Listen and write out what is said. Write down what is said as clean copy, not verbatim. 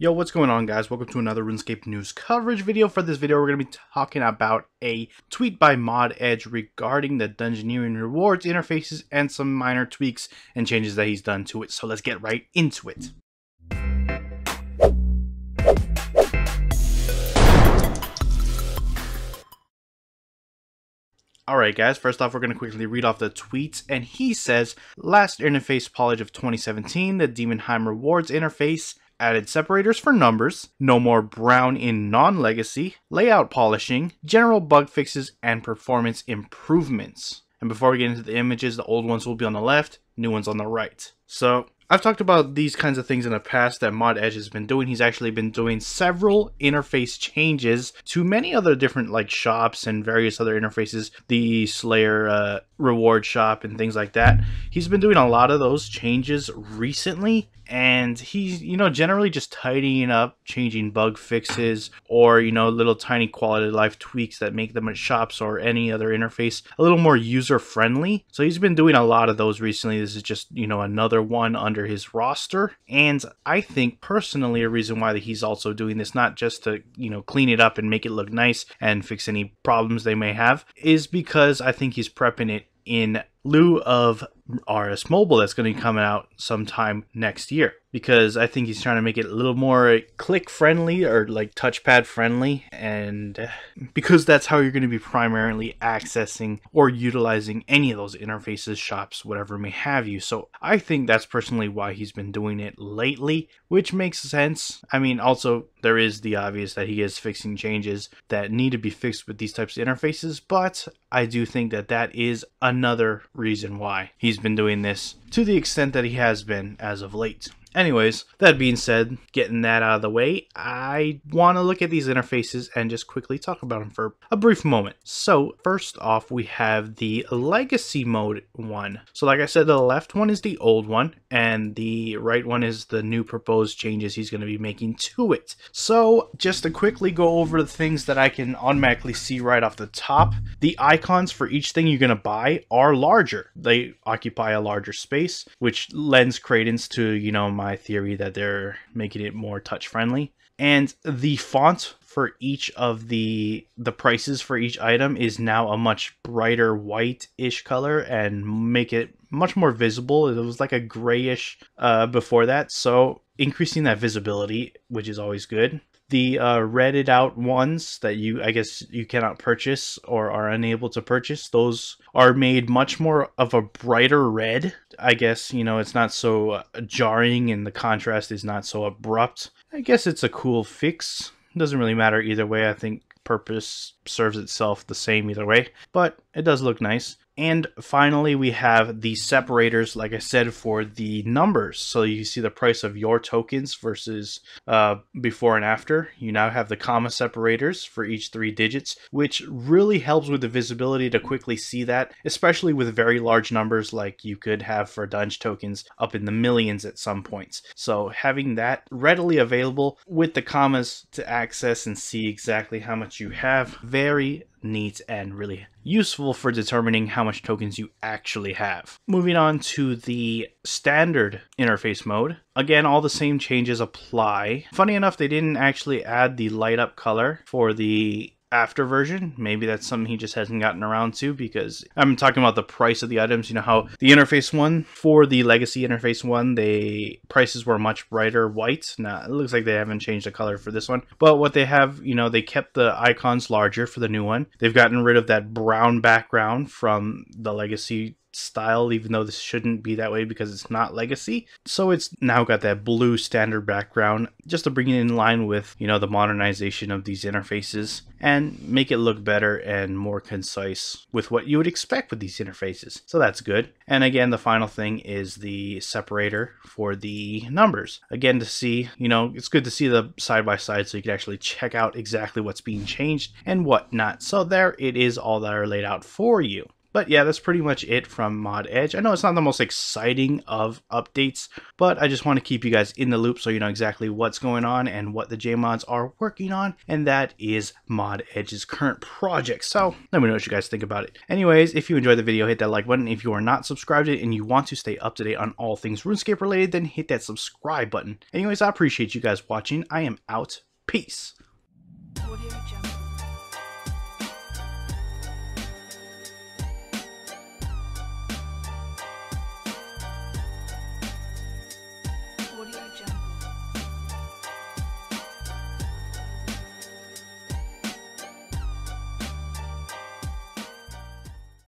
Yo, what's going on, guys? Welcome to another RuneScape news coverage video. For this video, we're going to be talking about a tweet by Mod Edge regarding the Dungeoneering rewards interfaces and some minor tweaks and changes that he's done to it. So let's get right into it. Alright guys, first off we're going to quickly read off the tweets, and he says, last interface polish of 2017, the Demonheim rewards interface added separators for numbers, no more brown in non-legacy, layout polishing, general bug fixes, and performance improvements. And before we get into the images, the old ones will be on the left, new ones on the right. So I've talked about these kinds of things in the past that Mod Edge has been doing. He's actually been doing several interface changes to many other different shops and various other interfaces, the Slayer reward shop and things like that. He's been doing a lot of those changes recently, and he's, generally just tidying up, changing bug fixes, or, little tiny quality of life tweaks that make them at shops or any other interface a little more user friendly. So he's been doing a lot of those recently. This is just, another one under his roster. And I think personally a reason why he's also doing this, not just to, clean it up and make it look nice and fix any problems they may have, is because I think he's prepping it in lieu of RS Mobile that's going to be coming out sometime next year, because I think he's trying to make it a little more click friendly or touchpad friendly, and because that's how you're going to be primarily accessing or utilizing any of those interfaces, shops, whatever may have you. So I think that's personally why he's been doing it lately, which makes sense. I mean, also there is the obvious that he is fixing changes that need to be fixed with these types of interfaces, but I do think that that is another reason why he's been doing this to the extent that he has been as of late. Anyways, that being said, getting that out of the way, I want to look at these interfaces and just quickly talk about them for a brief moment. So first off, we have the legacy mode one. So like I said, the left one is the old one and the right one is the new proposed changes he's going to be making to it. So just to quickly go over the things that I can automatically see right off the top, the icons for each thing you're going to buy are larger. They occupy a larger space, which lends credence to, my theory that they're making it more touch friendly. And the font for each of the prices for each item is now a much brighter white-ish color and make it much more visible. It was like a grayish before that, so increasing that visibility, which is always good. The redded out ones that I guess you cannot purchase or are unable to purchase, those are made much more of a brighter red. I guess, it's not so jarring and the contrast is not so abrupt. I guess it's a cool fix. Doesn't really matter either way. I think purpose serves itself the same either way, but it does look nice. And finally, we have the separators, like I said, for the numbers. So you see the price of your tokens versus before and after. You now have the comma separators for each 3 digits, which really helps with the visibility to quickly see that, especially with very large numbers like you could have for Dunge tokens up in the millions at some points. So having that readily available with the commas to access and see exactly how much you have, very neat and really useful for determining how much tokens you actually have. Moving on to the standard interface mode. Again, all the same changes apply. Funny enough, they didn't actually add the light up color for the after version. Maybe that's something he just hasn't gotten around to, because I'm talking about the price of the items. You know how the interface one, for the legacy interface one, the prices were much brighter white. Now it looks like they haven't changed the color for this one, but what they have, they kept the icons larger for the new one. They've gotten rid of that brown background from the legacy style, even though this shouldn't be that way because it's not legacy. So it's now got that blue standard background, just to bring it in line with, the modernization of these interfaces and make it look better and more concise with what you would expect with these interfaces. So that's good. And again, the final thing is the separator for the numbers. Again, to see, it's good to see the side by side so you can actually check out exactly what's being changed and what not. So there it is, all that are laid out for you. But yeah, that's pretty much it from Mod Edge. I know it's not the most exciting of updates, but I just want to keep you guys in the loop so you know exactly what's going on and what the JMods are working on, and that is Mod Edge's current project. So let me know what you guys think about it. Anyways, if you enjoyed the video, hit that like button. If you are not subscribed to it and you want to stay up to date on all things RuneScape related, then hit that subscribe button. Anyways, I appreciate you guys watching. I am out. Peace.